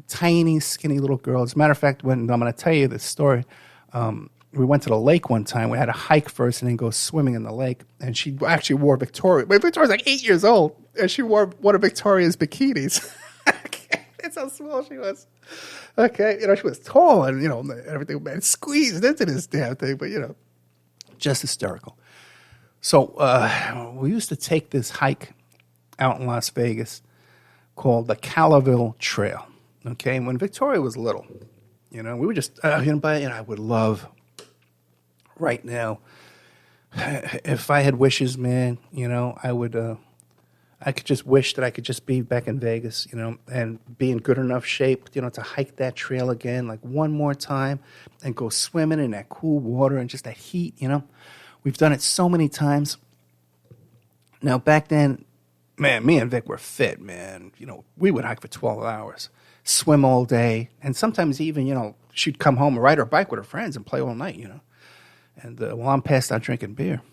Tiny, skinny little girl. As a matter of fact, when I'm going to tell you this story, we went to the lake one time. We had to hike first and then go swimming in the lake. And she actually wore Victoria. But Victoria's like 8 years old, and she wore one of Victoria's bikinis. That's how small she was. Okay, you know, she was tall and, you know, everything, man, squeezed into this damn thing. But, you know, just hysterical. So we used to take this hike out in Las Vegas called the Callaville Trail. Okay, and when Victoria was little, you know, we would just, I would love right now, if I had wishes, man, you know, I could just wish that I could just be back in Vegas, you know, and be in good enough shape, you know, to hike that trail again, like one more time and go swimming in that cool water and just that heat, you know. We've done it so many times. Now, back then, man, me and Vic were fit, man. You know, we would hike for 12 hours, swim all day, and sometimes even, you know, she'd come home and ride her bike with her friends and play all night, you know. And while I'm passed out drinking beer.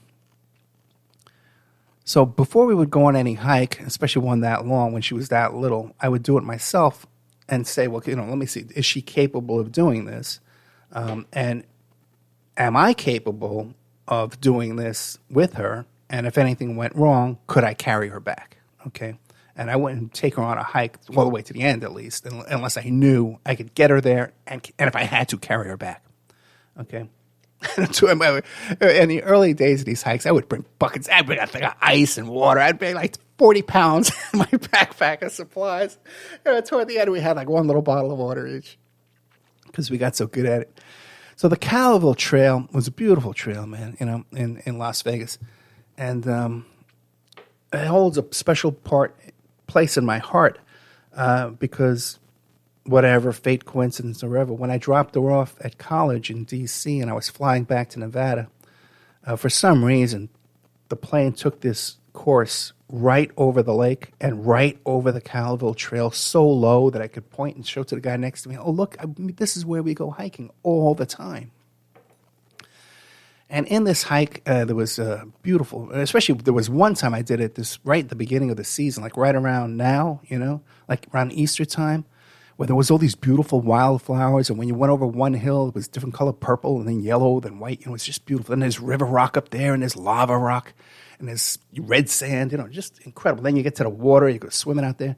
So before we would go on any hike, especially one that long when she was that little, I would do it myself and say, well, you know, let me see, is she capable of doing this? And am I capable of doing this with her? And if anything went wrong, could I carry her back? Okay. And I wouldn't take her on a hike all the way to the end, at least, unless I knew I could get her there and if I had to carry her back. Okay. In the early days of these hikes, I would bring buckets. I'd bring a thing of ice and water. I'd bring like 40 pounds in my backpack of supplies. And toward the end, we had like one little bottle of water each because we got so good at it. So the Callaville Trail was a beautiful trail, man, you know, in Las Vegas. And it holds a special place in my heart because whatever, fate, coincidence, or whatever, when I dropped her off at college in D.C. and I was flying back to Nevada, for some reason, the plane took this course right over the lake and right over the Callaville Trail so low that I could point and show to the guy next to me, oh, look, this is where we go hiking all the time. And in this hike, there was beautiful, especially there was one time I did it this right at the beginning of the season, like right around now, you know, like around Easter time, where there was all these beautiful wildflowers, and when you went over one hill, it was different color, purple, and then yellow, then white. You know, it's just beautiful. And there's river rock up there, and there's lava rock, and there's red sand. You know, just incredible. Then you get to the water, you go swimming out there.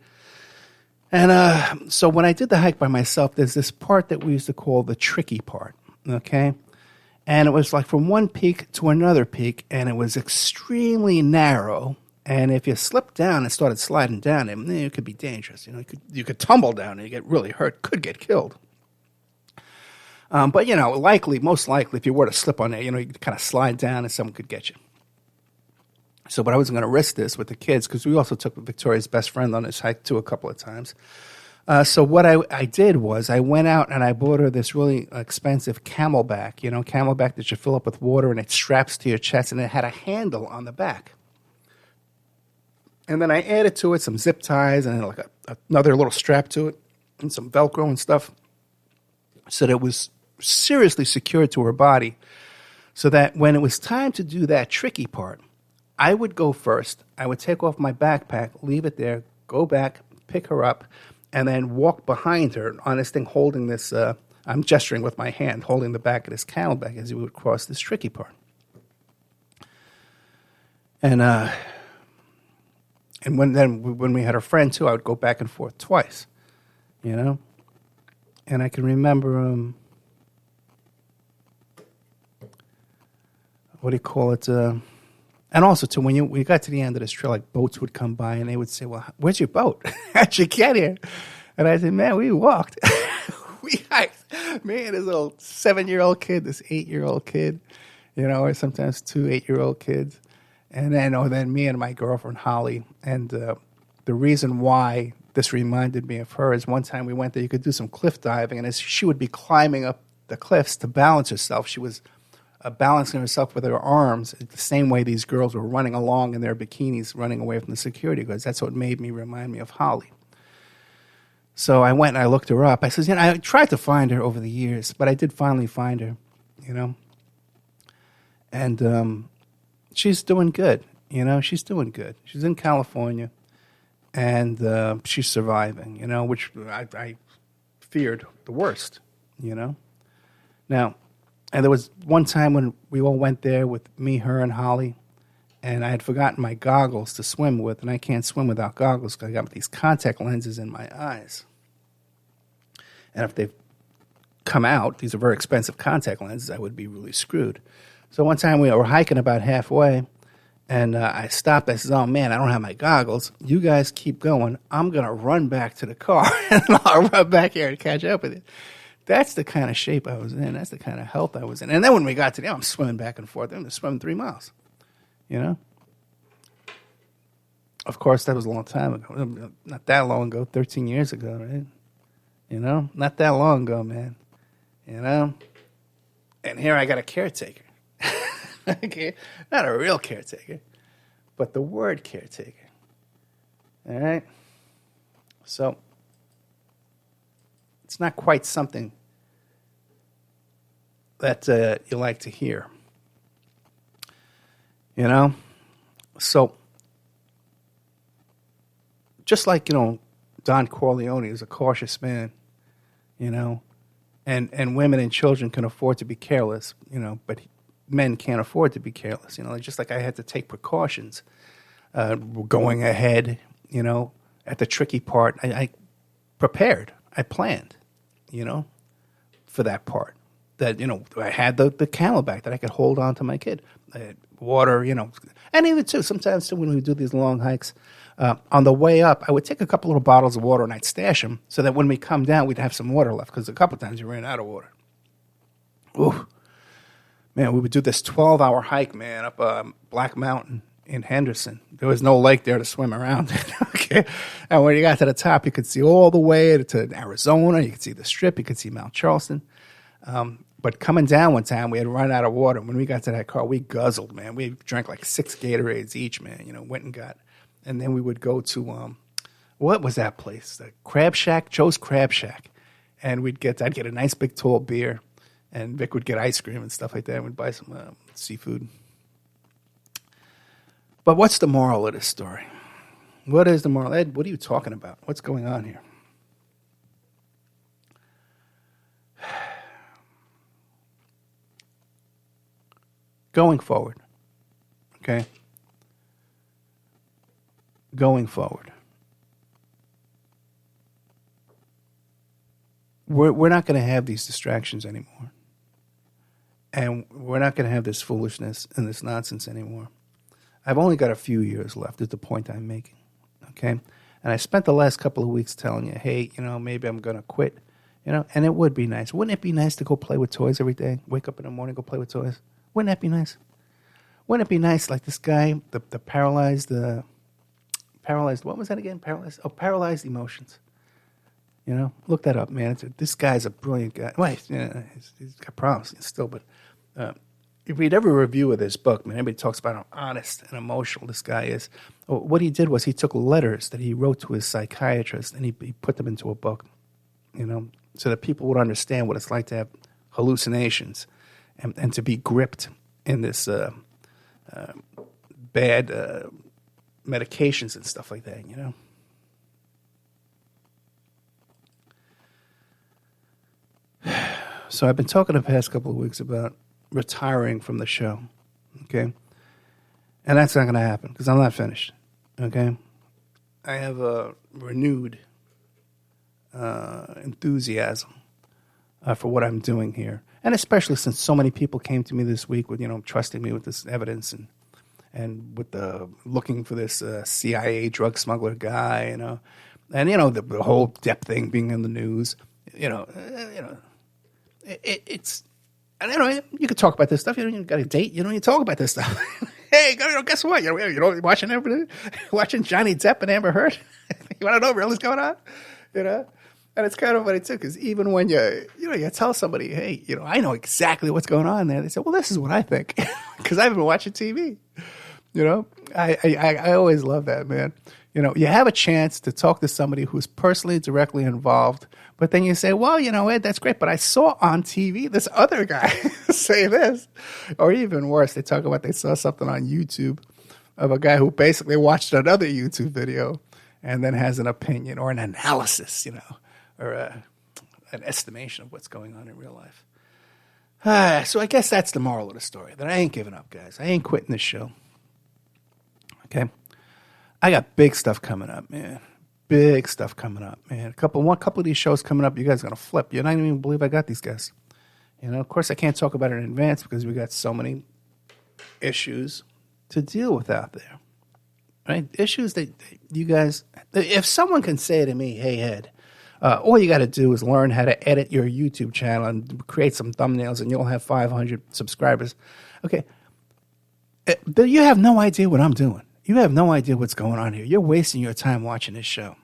And so when I did the hike by myself, there's this part that we used to call the tricky part, okay? And it was like from one peak to another peak, and it was extremely narrow. And if you slipped down and started sliding down, it could be dangerous. You know, you could tumble down and you get really hurt, could get killed. But, you know, most likely, if you were to slip on there, you know, you could kind of slide down and someone could get you. So, but I wasn't going to risk this with the kids because we also took Victoria's best friend on this hike too a couple of times. So what I did was I went out and I bought her this really expensive Camelback, you know, Camelback that you fill up with water and it straps to your chest, and it had a handle on the back. And then I added to it some zip ties and like another little strap to it and some Velcro and stuff so that it was seriously secured to her body. So that when it was time to do that tricky part, I would go first. I would take off my backpack, leave it there, go back, pick her up, and then walk behind her on this thing holding this, I'm gesturing with my hand, holding the back of this camelback as we would cross this tricky part. And when we had a friend too, I would go back and forth twice, you know? And I can remember, what do you call it? And also, too, when you got to the end of this trail, like boats would come by and they would say, well, where's your boat? How'd you get here? And I said, man, we walked. We hiked. Me and this little 7-year-old kid, this 8-year-old kid, you know, or sometimes 2 8-year-old kids. And then me and my girlfriend, Holly. And the reason why this reminded me of her is one time we went there, you could do some cliff diving, and as she would be climbing up the cliffs to balance herself, she was balancing herself with her arms the same way these girls were running along in their bikinis, running away from the security guards. That's what made me remind me of Holly. So I went and I looked her up. I said, you know, I tried to find her over the years, but I did finally find her, you know. And she's doing good, you know. She's doing good. She's in California, and she's surviving, you know, which I feared the worst, you know. Now, and there was one time when we all went there with me, her, and Holly, and I had forgotten my goggles to swim with, and I can't swim without goggles because I got these contact lenses in my eyes. And if they've come out, these are very expensive contact lenses, I would be really screwed. So one time we were hiking about halfway, and I stopped. I said, oh, man, I don't have my goggles. You guys keep going. I'm going to run back to the car, and I'll run back here and catch up with you. That's the kind of shape I was in. That's the kind of health I was in. And then when we got to there, I'm swimming back and forth. I'm just swimming 3 miles, you know? Of course, that was a long time ago. Not that long ago, 13 years ago, right? You know? Not that long ago, man. You know? And here I got a caretaker. Okay? Not a real caretaker, but the word caretaker. All right? So, it's not quite something that you like to hear. You know? So, just like, you know, Don Corleone is a cautious man, you know, and women and children can afford to be careless, you know, but men can't afford to be careless, you know, just like I had to take precautions going ahead, you know, at the tricky part. I prepared, I planned, you know, for that part. That, you know, I had the camelback that I could hold on to my kid. I had water, you know, and even too, sometimes too, when we do these long hikes, on the way up, I would take a couple little bottles of water and I'd stash them so that when we come down, we'd have some water left because a couple times you ran out of water. Ooh. Man, we would do this 12-hour hike, man, up Black Mountain in Henderson. There was no lake there to swim around in, okay? And when you got to the top, you could see all the way to Arizona. You could see the Strip. You could see Mount Charleston. But coming down one time, we had run out of water. When we got to that car, we guzzled, man. We drank like 6 Gatorades each, man, you know, went and got. And then we would go to, what was that place? The Crab Shack, Joe's Crab Shack. And I'd get a nice big tall beer. And Vic would get ice cream and stuff like that. And we'd buy some seafood. But what's the moral of this story? What is the moral? Ed, what are you talking about? What's going on here? Going forward, okay? Going forward. We're not going to have these distractions anymore. And we're not going to have this foolishness and this nonsense anymore. I've only got a few years left is the point I'm making, okay? And I spent the last couple of weeks telling you, hey, you know, maybe I'm going to quit, you know, and it would be nice. Wouldn't it be nice to go play with toys every day? Wake up in the morning, go play with toys? Wouldn't that be nice? Wouldn't it be nice, like this guy, the paralyzed, what was that again? Paralyzed emotions. You know, look that up, man. This guy's a brilliant guy. Well, he's got problems still, but if read every review of this book, man, everybody talks about how honest and emotional this guy is. What he did was he took letters that he wrote to his psychiatrist and he put them into a book, you know, so that people would understand what it's like to have hallucinations and to be gripped in this bad medications and stuff like that, you know. So I've been talking the past couple of weeks about retiring from the show, okay? And that's not going to happen because I'm not finished, okay? I have a renewed enthusiasm for what I'm doing here. And especially since so many people came to me this week with, trusting me with this evidence and with the looking for this CIA drug smuggler guy, and the whole Depp thing being in the news, it's, and you could talk about this stuff. You got a date, you talk about this stuff. Hey, guess what? Watching Johnny Depp and Amber Heard. You want to know what really is going on? And it's kind of funny too, because even when you tell somebody, hey, I know exactly what's going on there, they say, well, this is what I think, because I've been watching TV. I always love that, man. You have a chance to talk to somebody who's personally, directly involved, but then you say, well, Ed, that's great, but I saw on TV this other guy say this. Or even worse, they talk about they saw something on YouTube of a guy who basically watched another YouTube video and then has an opinion or an analysis, or an estimation of what's going on in real life. So I guess that's the moral of the story, that I ain't giving up, guys. I ain't quitting this show. Okay? I got big stuff coming up, man. Big stuff coming up, man. A couple of these shows coming up, you guys are going to flip. You're not going to even believe I got these guys. Of course, I can't talk about it in advance because we got so many issues to deal with out there. Right? Issues that you guys, if someone can say to me, hey, Ed, all you got to do is learn how to edit your YouTube channel and create some thumbnails and you'll have 500 subscribers. Okay. You have no idea what I'm doing. You have no idea what's going on here. You're wasting your time watching this show.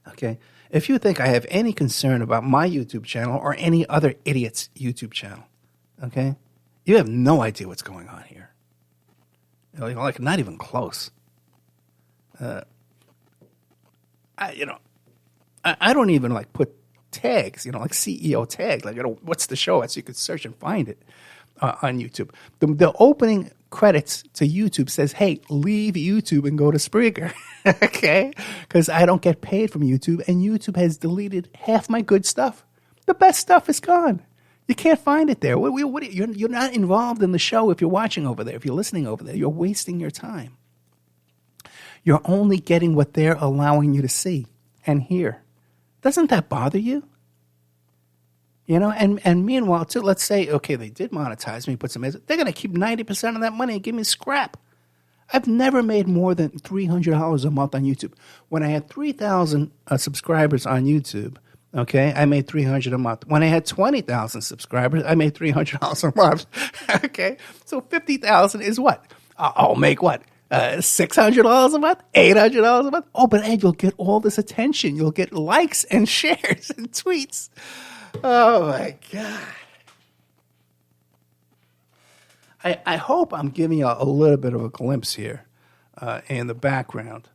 Okay? If you think I have any concern about my YouTube channel or any other idiot's YouTube channel, okay, you have no idea what's going on here. Like, not even close. I don't even like put tags, like CEO tag, like what's the show, so you could search and find it on YouTube. The opening credits to YouTube says, hey, leave YouTube and go to Spreaker, okay? Because I don't get paid from YouTube, and YouTube has deleted half my good stuff. The best stuff is gone. You can't find it there. You're not involved in the show if you're watching over there. If you're listening over there, you're wasting your time. You're only getting what they're allowing you to see and hear. Doesn't that bother you? And meanwhile, too, let's say, okay, they did monetize me, put some ads. They're going to keep 90% of that money and give me scrap. I've never made more than $300 a month on YouTube. When I had 3,000 subscribers on YouTube, okay, I made $300 a month. When I had 20,000 subscribers, I made $300 a month. Okay, so 50,000 is what? I'll make what? $600 a month? $800 a month? Oh, but Ed, you'll get all this attention. You'll get likes and shares and tweets. Oh, my God. I hope I'm giving you a little bit of a glimpse here in the background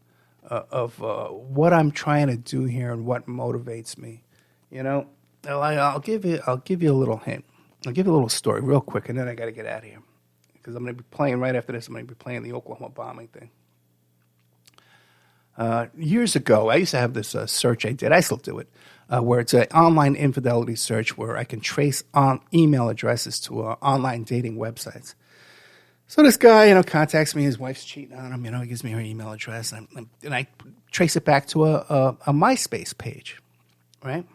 of what I'm trying to do here and what motivates me. I'll give you a little hint. I'll give you a little story real quick, and then I got to get out of here because I'm going to be playing right after this. I'm going to be playing the Oklahoma bombing thing. Years ago, I used to have this search I did. I still do it, where it's an online infidelity search where I can trace email addresses to online dating websites. So this guy, contacts me. His wife's cheating on him. He gives me her email address, and I trace it back to a MySpace page, right?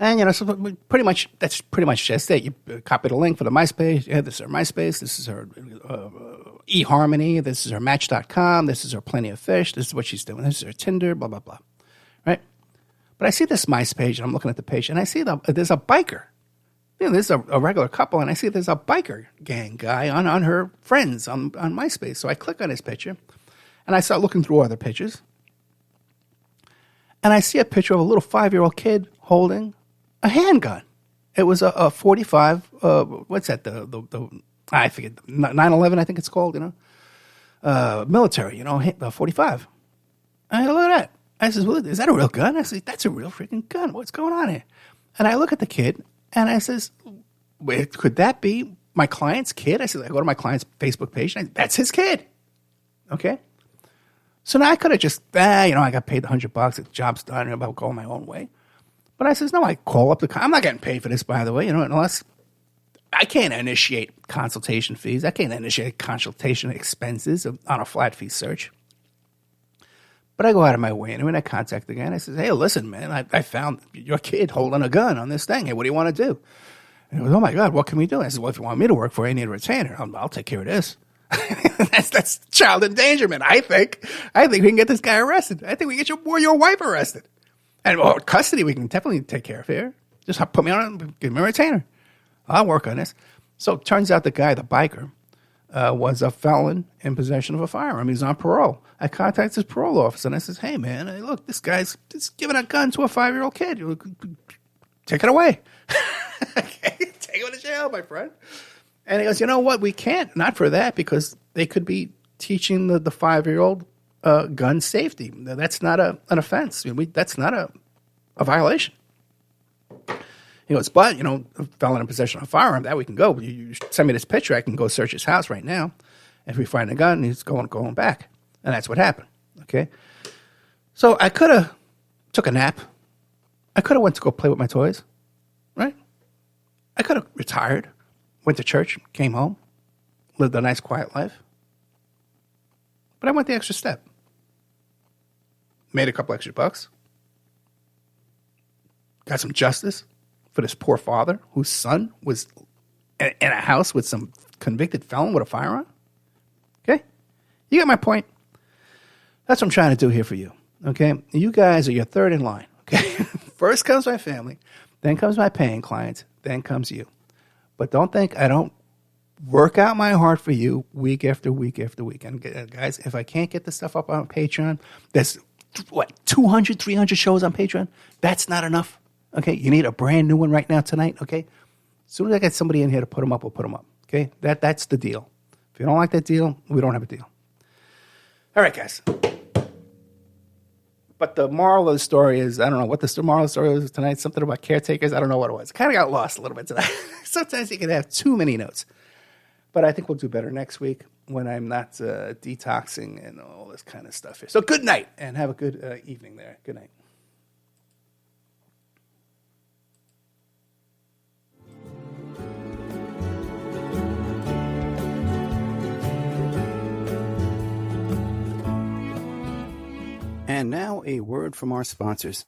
And, so pretty much, that's pretty much just it. You copy the link for the MySpace. Yeah, this is her MySpace. This is her eHarmony. This is her Match.com. This is her Plenty of Fish. This is what she's doing. This is her Tinder, blah, blah, blah. Right? But I see this MySpace, and I'm looking at the page, and I see there's a biker. There's a regular couple, and I see there's a biker gang guy on her friends on MySpace. So I click on his picture, and I start looking through other pictures. And I see a picture of a little 5-year-old kid holding a handgun. It was a 45. What's that? I forget. 911, I think it's called. Military. 45. I look at that. I says, "Well, is that a real gun?" I said, "That's a real freaking gun. What's going on here?" And I look at the kid, And I says, wait, could that be my client's kid? I said, I go to my client's Facebook page, and that's his kid. Okay. So now I could have just, I got paid the $100, the job's done, I'm about going my own way. But I says, no, I call up I'm not getting paid for this, by the way, unless I can't initiate consultation fees. I can't initiate consultation expenses on a flat fee search. But I go out of my way, and when I contact the guy, and I says, hey, listen, man, I found your kid holding a gun on this thing. Hey, what do you want to do? And he goes, oh, my God, what can we do? And I said, well, if you want me to work for you, I need a retainer. I'll take care of this. that's child endangerment, I think. I think we can get this guy arrested. I think we can get your wife arrested. And custody, we can definitely take care of here. Just put me on, give me a retainer. I'll work on this. So it turns out the guy, the biker, was a felon in possession of a firearm. He's on parole. I contacted his parole officer, and I says, hey, man, look, this guy's just giving a gun to a 5-year-old kid. Take it away. Okay, take him to jail, my friend. And he goes, you know what? We can't. Not for that, because they could be teaching the 5-year-old gun safety. That's not an offense. That's not a violation. He goes, but, felon in possession of a firearm, that we can go. You send me this picture, I can go search his house right now. If we find a gun, he's going back. And that's what happened, okay? So I could have took a nap. I could have went to go play with my toys, right? I could have retired, went to church, came home, lived a nice, quiet life. But I went the extra step. Made a couple extra bucks. Got some justice for this poor father whose son was in a house with some convicted felon with a firearm. Okay? You got my point. That's what I'm trying to do here for you. Okay? You guys are your third in line. Okay? First comes my family, then comes my paying clients, then comes you. But don't think I don't work out my heart for you week after week after week. And guys, if I can't get the stuff up on Patreon, there's 200, 300 shows on Patreon. That's not enough. Okay? You need a brand new one right now tonight. Okay? As soon as I get somebody in here to put them up, we'll put them up. Okay? That's the deal. If you don't like that deal, we don't have a deal. All right, guys. But the moral of the story is, I don't know what the moral of the story was tonight. Something about caretakers. I don't know what it was. Kind of got lost a little bit tonight. Sometimes you can have too many notes. But I think we'll do better next week when I'm not detoxing and all this kind of stuff here. So good night, and have a good evening there. Good night. And now a word from our sponsors.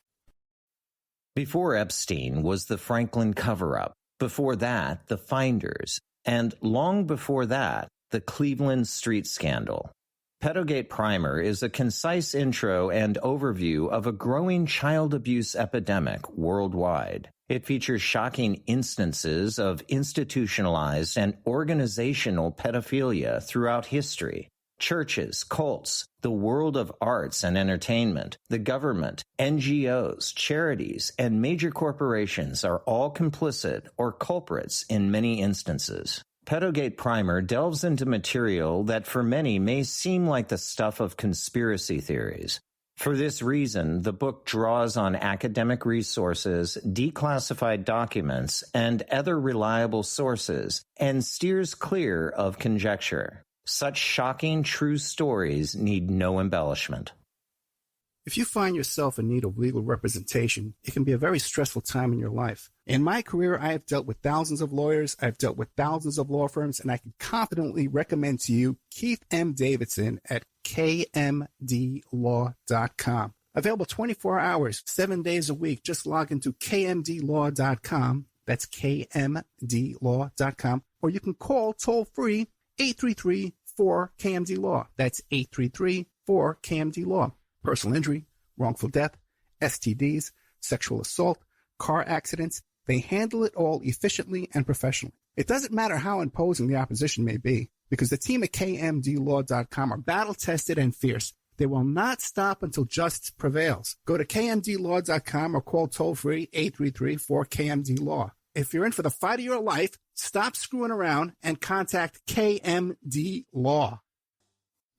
Before Epstein was the Franklin cover-up. Before that, the Finders. And long before that, the Cleveland Street Scandal. Pedogate Primer is a concise intro and overview of a growing child abuse epidemic worldwide. It features shocking instances of institutionalized and organizational pedophilia throughout history. Churches, cults, the world of arts and entertainment, the government, NGOs, charities, and major corporations are all complicit or culprits in many instances. Pedogate Primer delves into material that for many may seem like the stuff of conspiracy theories. For this reason, the book draws on academic resources, declassified documents, and other reliable sources, and steers clear of conjecture. Such shocking true stories need no embellishment. If you find yourself in need of legal representation, it can be a very stressful time in your life. In my career, I have dealt with thousands of lawyers, I've dealt with thousands of law firms, and I can confidently recommend to you Keith M. Davidson at kmdlaw.com. Available 24 hours, 7 days a week. Just log into kmdlaw.com. That's kmdlaw.com. Or you can call toll-free 833-4KMD-LAW. That's 833-4KMD-LAW. Personal injury, wrongful death, STDs, sexual assault, car accidents. They handle it all efficiently and professionally. It doesn't matter how imposing the opposition may be, because the team at KMDlaw.com are battle-tested and fierce. They will not stop until justice prevails. Go to KMDlaw.com or call toll-free 833-4KMD-LAW. If you're in for the fight of your life, stop screwing around and contact KMD Law.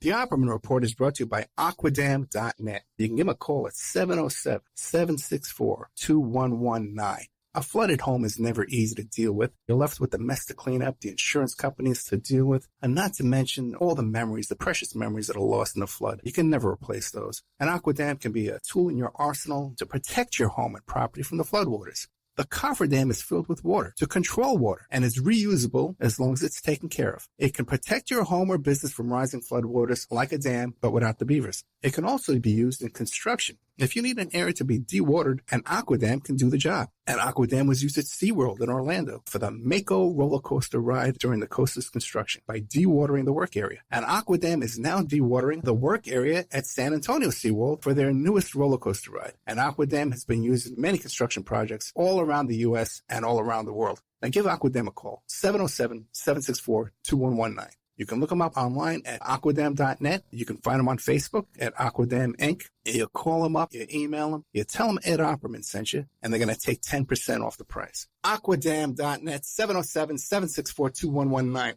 The Opperman Report is brought to you by Aquadam.net. You can give them a call at 707-764-2119. A flooded home is never easy to deal with. You're left with the mess to clean up, the insurance companies to deal with, and not to mention all the memories, the precious memories that are lost in the flood. You can never replace those. And Aquadam can be a tool in your arsenal to protect your home and property from the floodwaters. The cofferdam is filled with water to control water and is reusable as long as it's taken care of. It can protect your home or business from rising floodwaters like a dam, but without the beavers. It can also be used in construction. If you need an area to be dewatered, an Aquadam can do the job. An Aquadam was used at SeaWorld in Orlando for the Mako roller coaster ride during the coaster's construction by dewatering the work area. An Aquadam is now dewatering the work area at San Antonio SeaWorld for their newest roller coaster ride. An Aquadam has been used in many construction projects all around the U.S. and all around the world. Now give Aquadam a call, 707-764-2119. You can look them up online at aquadam.net. You can find them on Facebook at Aquadam Inc. You call them up, you email them, you tell them Ed Opperman sent you, and they're going to take 10% off the price. Aquadam.net, 707-764-2119.